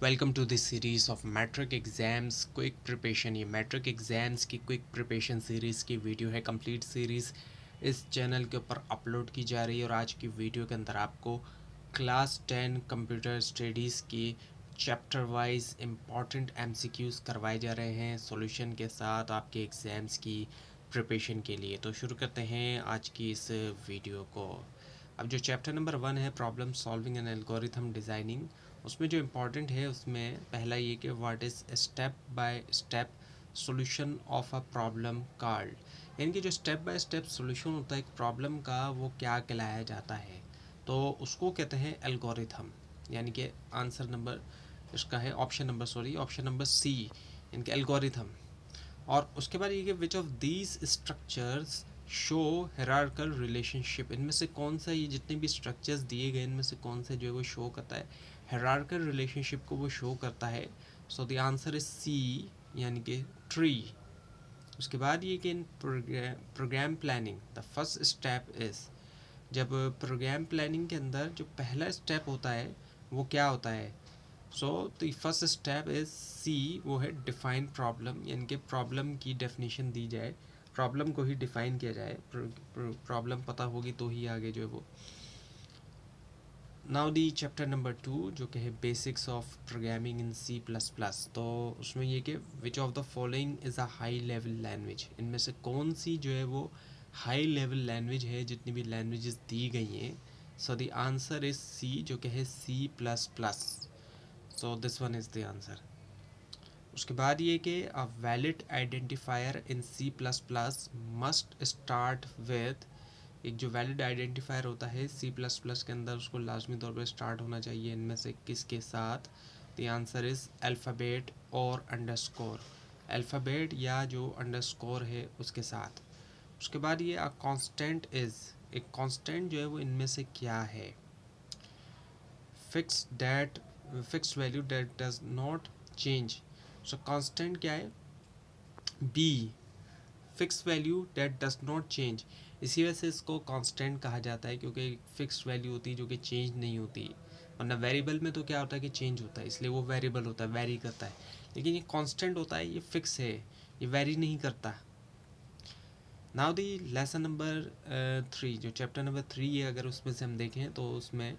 Welcome to this series of matric exams quick preparation. ये matric exams की quick preparation series की video है। Complete series इस channel के ऊपर अपलोड की जा रही है और आज की वीडियो के अंदर आपको क्लास 10 कंप्यूटर स्टडीज़ की चैप्टर वाइज इम्पॉर्टेंट एमसीक्यूज़ करवाए जा रहे हैं सॉल्यूशन के साथ आपके एग्ज़ाम्स की प्रिपरेशन के लिए। तो शुरू करते हैं आज की इस वीडियो को। अब जो चैप्टर नंबर 1 है problem solving and algorithm designing, उसमें जो इम्पॉर्टेंट है उसमें पहला ये कि what is step by step solution of a problem called, यानी कि जो स्टेप बाय स्टेप सॉल्यूशन होता है एक प्रॉब्लम का वो क्या कहलाया जाता है, तो उसको कहते हैं एल्गोरिथम। यानी कि आंसर नंबर इसका है ऑप्शन नंबर सी, यानी कि एल्गोरिथम। और उसके बाद ये कि which of these structures show hierarchical relationship, इनमें से कौन सा, ये जितने भी स्ट्रक्चर्स दिए गए इनमें से कौन सा जो है वो शो करता है हायरार्किकल रिलेशनशिप को, वो शो करता है। So the answer is C, यानी कि ट्री। उसके बाद ये कि in program planning the first step is, जब प्रोग्राम प्लानिंग के अंदर जो पहला स्टेप होता है वो क्या होता है। So the first step is C, वो है डिफाइन प्रॉब्लम, यानी कि प्रॉब्लम की डेफिनेशन दी जाए, प्रॉब्लम को ही डिफाइन किया जाए। प्रॉब्लम पता होगी तो ही आगे जो है वो। नाउ दी चैप्टर नंबर 2 जो कि है basics of programming in C plus plus, तो उसमें ये कि which of the following is a high level language, इनमें से कौन सी जो है वो हाई लेवल लैंग्वेज है जितनी भी लैंग्वेजेस दी गई हैं। So the answer is C, जो कि है C plus plus. So this one is the answer. उसके बाद ये कि a valid identifier in C plus plus must start with, एक जो वैलिड आइडेंटिफायर होता है सी प्लस प्लस के अंदर उसको लाजमी तौर पर स्टार्ट होना चाहिए इनमें से किसके साथ। द आंसर इज़ अल्फ़ाबेट और अंडरस्कोर, अल्फ़ाबेट या जो अंडरस्कोर है उसके साथ। उसके बाद ये अ कांस्टेंट इज़, एक कांस्टेंट जो है वो इनमें से क्या है। Fixed value that does not change. So constant क्या है, B, fixed value that does not change. इसी वजह से इसको कांस्टेंट कहा जाता है क्योंकि फिक्स वैल्यू होती है जो कि चेंज नहीं होती, वरना वेरिएबल में तो क्या होता है कि चेंज होता है, इसलिए वो वेरिएबल होता है, वेरी करता है। लेकिन ये कांस्टेंट होता है, ये फिक्स है, ये वेरी नहीं करता। नाउ दी लेसन नंबर 3, जो चैप्टर नंबर 3 है अगर उसमें से हम देखें तो उसमें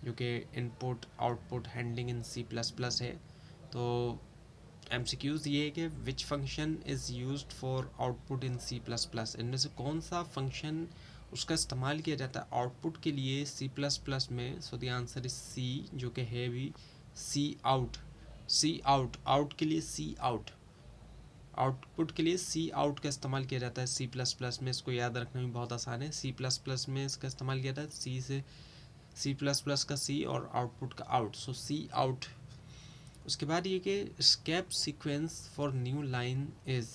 जो कि input output handling in C plus plus है, तो एमसीक्यूज़ ये है कि which function is used for output in C plus plus, इनमें से कौन सा फंक्शन उसका इस्तेमाल किया जाता है आउटपुट के लिए सी प्लस प्लस में। So the answer is C, जो कि है भी C out. C out, out के लिए सी आउट, आउटपुट के लिए सी आउट का इस्तेमाल किया जाता है सी प्लस प्लस में। इसको याद रखना भी बहुत आसान है, सी प्लस प्लस में इसका इस्तेमाल किया जाता है सी से, सी प्लस प्लस का सी और आउटपुट का आउट, सो सी आउट। उसके बाद ये कि escape sequence for new line is,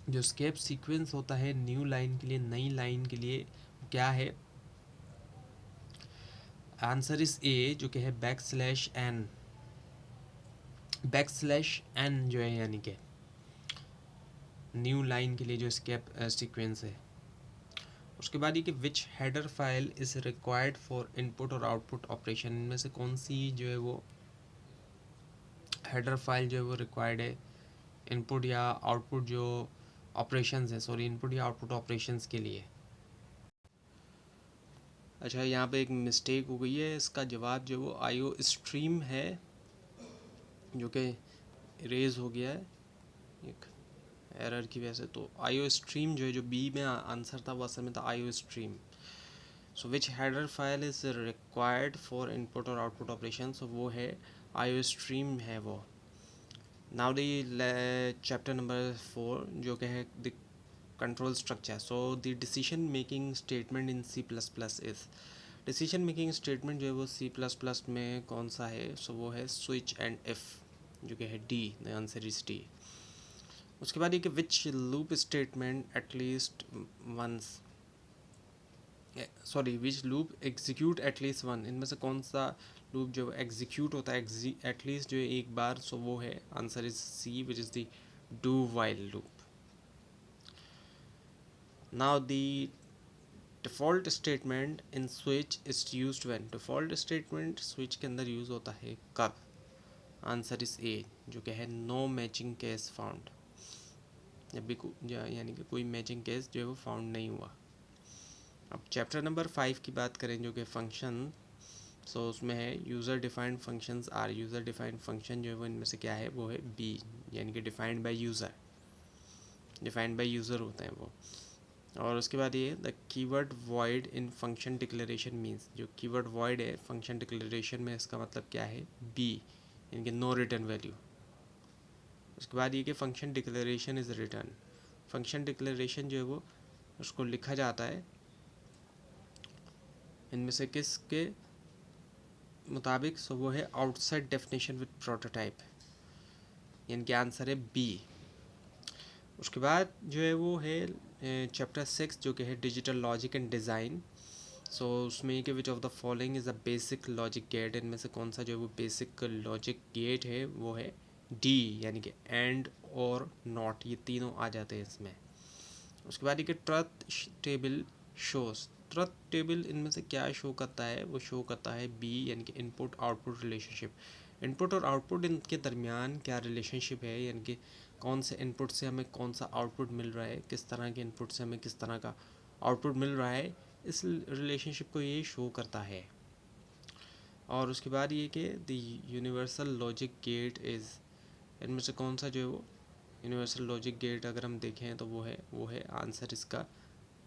जो स्केप सीक्वेंस होता है न्यू लाइन के लिए, नई लाइन के लिए क्या है। आंसर इज ए, जो कि है backslash N, backslash N जो है, यानी कि न्यू लाइन के लिए जो स्केप सीक्वेंस है। उसके बाद ये कि विच header file is required for input और आउटपुट ऑपरेशन, इनमें से कौन सी जो है वो हेडर फाइल जो है वो रिक्वायर्ड है इनपुट या आउटपुट जो ऑपरेशंस है, सॉरी इनपुट या आउटपुट ऑपरेशंस के लिए। अच्छा, यहाँ पे एक मिस्टेक हो गई है, इसका जवाब जो वो आईओ स्ट्रीम है जो कि इरेज हो गया है एक एरर की वजह से। तो आईओ स्ट्रीम जो है, जो बी में आंसर था वो असल में था IO stream. So which header file is required for input और आउटपुट ऑपरेशन, सो वो है आईओ स्ट्रीम है वो। नाउ दी चैप्टर नंबर 4 जो कि है the control structure. So the decision making statement in C plus plus is, decision making statement जो है वो सी प्लस प्लस में कौन सा है। सो वो है स्विच एंड इफ़, जो कि है D, the answer is D. उसके बाद ये कि which loop statement at least once, sorry which loop execute at least one, इनमें से कौन सा लूप जो एग्जीक्यूट होता है एटलीस्ट जो है एक बार। सो वो है answer is C, which is the do while loop. Now the default statement in switch is used when, default statement switch के अंदर यूज़ होता है कब। आंसर इस ए, जो कि है नो मैचिंग केस फाउंड। जब भी यानी कि कोई मैचिंग केस जो है वो फाउंड नहीं हुआ। अब चैप्टर नंबर 5 की बात करें, जो कि फंक्शन, सो उसमें है user defined functions are. User defined function जो है वो इनमें से क्या है, वो है बी, यानी कि defined by user. Defined by user होते हैं वो। और उसके बाद ये the keyword void in function declaration means, जो कीवर्ड वॉइड है फंक्शन डिक्लेरेशन में, इसका मतलब क्या है, बी, यानी कि नो रिटर्न वैल्यू। उसके बाद ये कि function declaration is return. Function declaration जो है वो उसको लिखा जाता है इनमें से किसके मुताबिक, सो वो है आउटसाइड डेफिनेशन विद प्रोटोटाइप, यानी कि आंसर है बी। उसके बाद जो है वो है चैप्टर 6, जो कि है digital logic and design. So उसमें कि which of the following is a basic logic gate, इनमें से कौन सा जो है वो बेसिक लॉजिक गेट है, वो है डी, यानी कि एंड और नॉट, ये तीनों आ जाते हैं इसमें। उसके बाद ये कि truth table shows. Truth table इनमें से क्या शो करता है, वो शो करता है बी, यानी कि इनपुट आउटपुट रिलेशनशिप। इनपुट और आउटपुट इनके दरमियान क्या रिलेशनशिप है, यानी कि कौन से इनपुट से हमें कौन सा आउटपुट मिल रहा है, किस तरह के इनपुट से हमें किस तरह का आउटपुट मिल रहा है, इस रिलेशनशिप को ये शो करता है। और उसके बाद ये कि the universal logic gate is, इनमें से कौन सा जो है वो यूनिवर्सल लॉजिक गेट अगर हम देखें तो वो है आंसर इसका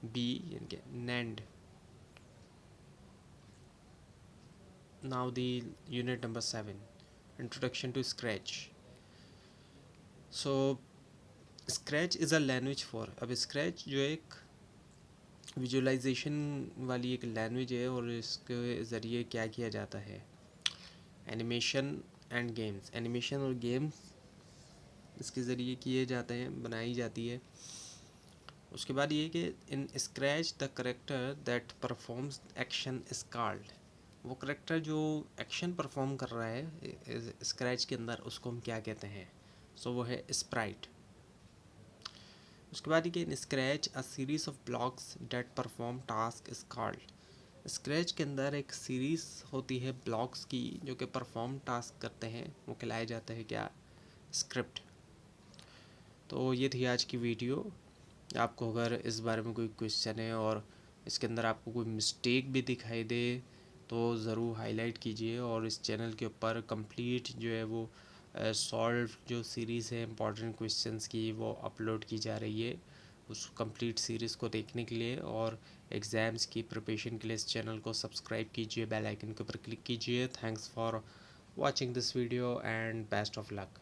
बी, यानी कि NAND. Now the unit number 7, introduction to scratch. So scratch is a language for, अब स्क्रैच जो एक विजुअलाइजेशन वाली एक लैंग्वेज है, और इसके ज़रिए क्या किया जाता है, एनिमेशन एंड गेम्स, एनिमेशन और गेम्स इसके ज़रिए किए जाते हैं, बनाई जाती है। उसके बाद ये कि in Scratch the character that performs action is called, वो करेक्टर जो एक्शन परफॉर्म कर रहा है स्क्रैच के अंदर, उसको हम क्या कहते हैं, सो वो है स्प्राइट। उसके बाद ये कि in Scratch a series of blocks that perform task is called, Scratch के अंदर एक सीरीज़ होती है ब्लॉक्स की जो कि परफॉर्म टास्क करते हैं, वो खिलाए जाते हैं क्या, स्क्रिप्ट। तो ये थी आज की वीडियो। आपको अगर इस बारे में कोई क्वेश्चन है और इसके अंदर आपको कोई मिस्टेक भी दिखाई दे तो ज़रूर हाईलाइट कीजिए, और इस चैनल के ऊपर कंप्लीट जो है वो सॉल्व जो सीरीज़ है इंपॉर्टेंट क्वेश्चंस की, वो अपलोड की जा रही है। उस कंप्लीट सीरीज़ को देखने के लिए और एग्ज़ाम्स की प्रिपरेशन के लिए इस चैनल को सब्सक्राइब कीजिए, बेल आइकन के ऊपर क्लिक कीजिए। Thanks for watching this video and best of luck.